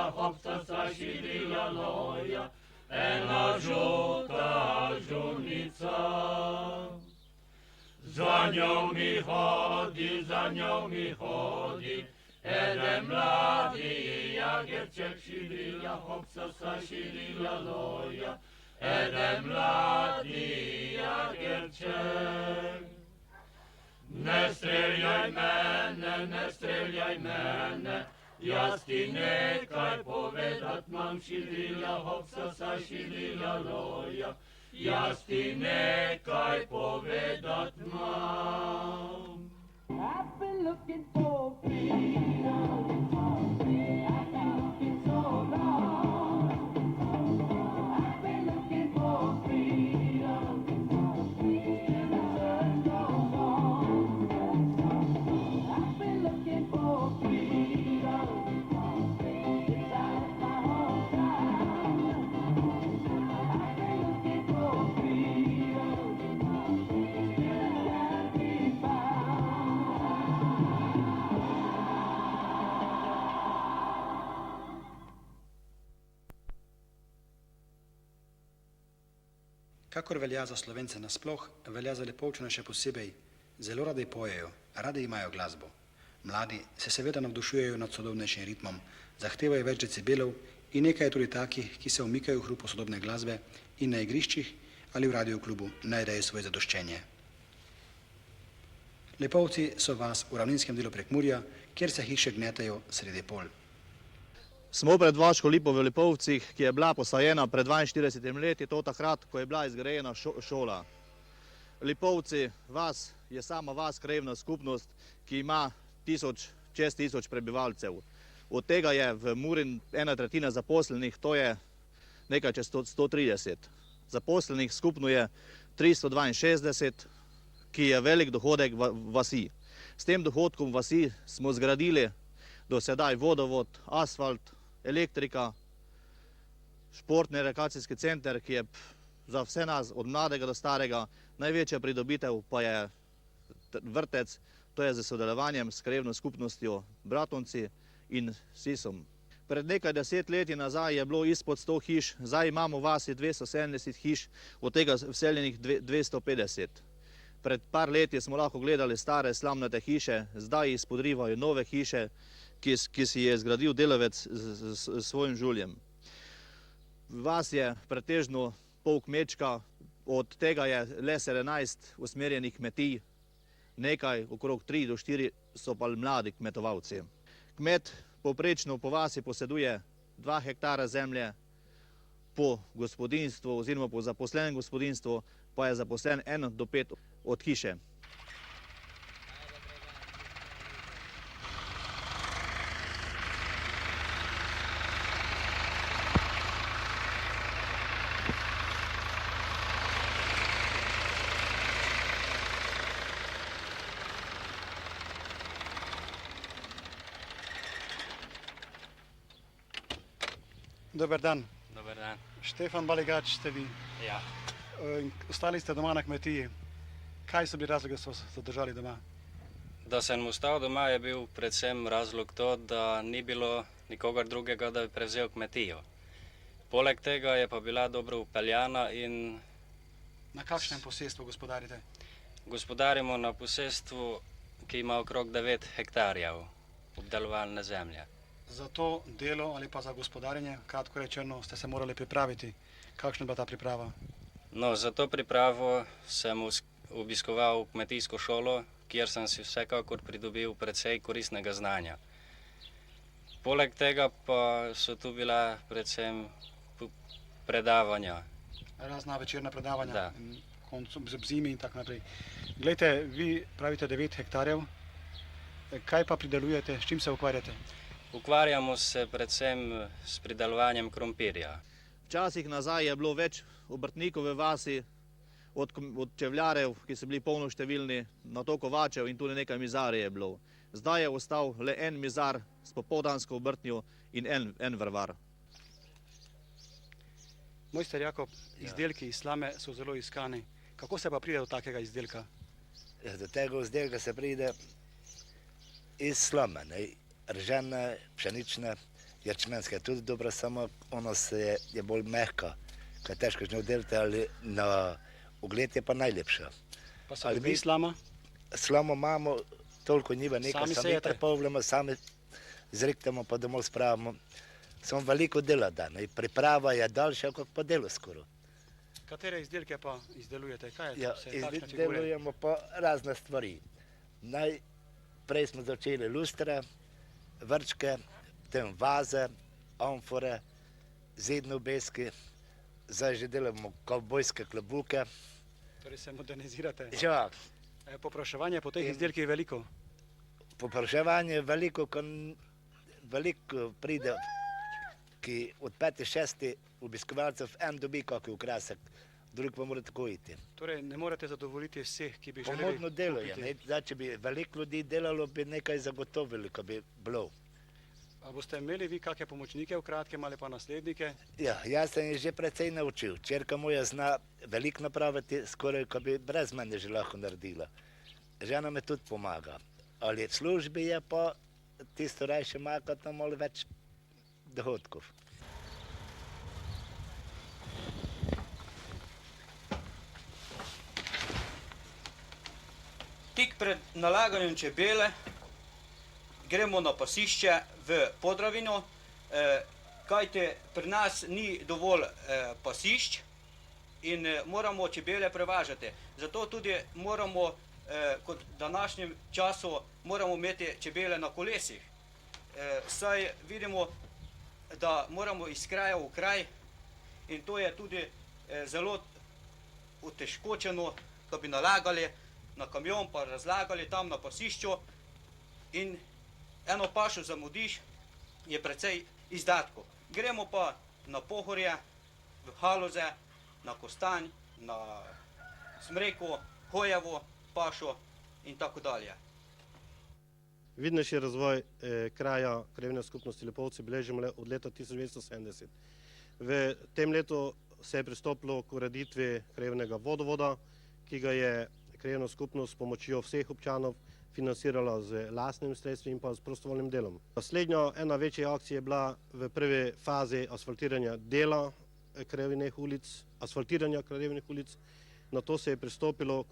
šilija, hopca sa šilija loja, ena žuta žunica. Za njom mi hodi, eden mladi jagerček šilija, hopca sa šilija loja, eden mladi jagerček. Ne streljaj mene, jaz ti nekaj povedat mam, šilija, hopca sa šilija loja, jaz ti nekaj povedat mam. I've been looking for freedom, I've been looking so long. I've been looking for freedom, in the sun goes on. I've been looking for freedom, inside my hometown. I've been looking for freedom, still can't be found. Kakor velja za Slovence nasploh, velja za Lipovčane še posebej. Zelo radi pojejo, radi imajo glasbo. Mladi se seveda navdušujejo nad sodobnejšim ritmom, zahtevajo več decibelov in nekaj je tudi takih, ki se umikajo v hrupu sodobne glasbe in na igriščih ali v radioklubu najdejo svoje zadoščenje. Lipovci so vas v ravninskem delu Prekmurja, kjer se hiše gnetajo sredi pol. Smo pred Vaško lipo v Lipovcih, ki je bila posajena pred 42 leti, to takrat, ko je bila izgrajena šola. Lipovci, vas je sama vas krajevna skupnost, ki ima čez 1000 prebivalcev. Od tega je v Muri 1/3 zaposlenih, to je nekaj čez 130. Zaposlenih skupno je 362, ki je velik dohodek vasi. S tem dohodkom vasi smo zgradili do sedaj vodovod, asfalt, elektrika, športni rekreacijski center, ki je za vse nas, od mladega do starega, največja pridobitev pa je vrtec, to je z sodelovanjem s krajevno skupnostjo Bratonci in Sisom. Pred nekaj 10 leti nazaj je bilo izpod 100 hiš, zdaj imamo v vasi 270 hiš, od tega vseljenih 250. Pred par leti smo lahko gledali stare slamnate hiše, zdaj izpodrivajo nove hiše, ki si je zgradil delavec s svojim žuljem. Vas je pretežno pol kmečka, od tega je le 17 usmerjenih kmetij, nekaj, okrog 3 do 4 so pa mladi kmetovalci. Kmet povprečno po vasi poseduje 2 hektara zemlje, po gospodinstvu oziroma po zaposlenem gospodinstvu pa je zaposlen 1 do 5 od hiše. Dober dan. Dober dan. Štefan Baligač ste vi. Ja. Ostali ste doma na kmetiji. Kaj so bili razlogi, da so se zadržali doma? Da sem ostal doma, je bil predvsem razlog to, da ni bilo nikogar drugega, da bi prevzel kmetijo. Poleg tega je pa bila dobro upeljana in... Na kakšnem posestvu gospodarite? Gospodarimo na posestvu, ki ima okrog 9 hektarjev obdelovalne zemlje. Za to delo ali pa za gospodarjenje, kratko rečeno, ste se morali pripraviti. Kakšna je bila ta priprava? No, za to pripravo sem obiskoval kmetijsko šolo, kjer sem si vsekakor pridobil precej koristnega znanja. Poleg tega pa so tu bila predvsem predavanja. Razna večerna predavanja, Da. ob zimi in tako naprej. Glejte, vi pravite 9 hektarjev, kaj pa pridelujete, s čim se ukvarjate? Ukvarjamo se predvsem s pridelovanjem krompirja. Včasih nazaj je bilo več obrtnikov v vasi, od čevljarev, ki so bili polnoštevilni, na to kovačev in tudi nekaj mizarij je bilo. Zdaj je ostal le en mizar s popoldansko obrtnjo in en vrvar. Mojster Jakob, izdelki iz slame so zelo iskani. Kako se pa pride do takega izdelka? Do tega izdelka se pride iz slame, ržene, pšenične Ječmenska je tudi dobra, samo ona je bolj mehka, kaj težko z njo delati, ali na ogled je pa najlepša. Pa se dobi slama? Slamo imamo, toliko njiva nekaj, Sami sami sejete? prepovljamo, sami zriktamo pa domov spravimo. Samo veliko dela da, ne? Priprava je daljša kot pa delo skoro. Katere izdelke pa izdelujete? Kaj je Ja, to vse? Kakšne figure? izdelujemo pa razne stvari. Najprej smo začeli lustre, vrčke, potem vaze, amfore, zidne obeski, zdaj že delamo kavbojske klobuke. Torej se modernizirate. Ja, Popraševanje po teh izdelkih je veliko. popraševanje je veliko, veliko pride, ki od 5-6 obiskovalcev en dobi kakšen okrasek, drug pa mora tako iti. Torej ne morete zadovoljiti vseh, ki bi želeli Pomodno delo je, kupiti. ne? Zdaj, če bi veliko ljudi delalo, bi nekaj zagotovili, ko bi bilo. A boste imeli vi kakšne pomočnike v kratkem ali pa naslednike? Ja, jaz sem jih že precej naučil. Čerka moja zna veliko napraviti, skoraj ko bi brez mene že lahko naredila. Žena mi tudi pomaga. Ali v službi je pa tisto rajše maka tam malo več dohodkov. Tik pred nalaganjem čebele gremo na pasišče v Podravino, kajti pri nas ni dovolj pasišč in moramo čebele prevažati. Zato tudi moramo, kot v današnjem času, moramo imeti čebele na kolesih. Saj vidimo, da moramo iz kraja v kraj in to je tudi zelo otežkočeno, da bi nalagali na kamion pa razlagali tam na pasišču in eno pašo zamudiš, je precej izdatkov. Gremo pa na Pohorje, v Haloze, na Kostanj, na Smreko, Hojevo pašo in tako dalje. Vidnejši razvoj kraja krajevne skupnosti Lipovci beležimo od leta 1970. V tem letu se je pristopilo k ureditvi krajevnega vodovoda, ki ga je krajevna skupnost s pomočjo vseh občanov financirala z lastnimi sredstvi in pa s prostovoljnim delom. Naslednja ena večja akcija je bila v prvi fazi asfaltiranja dela krajevnih ulic, na to se je pristopilo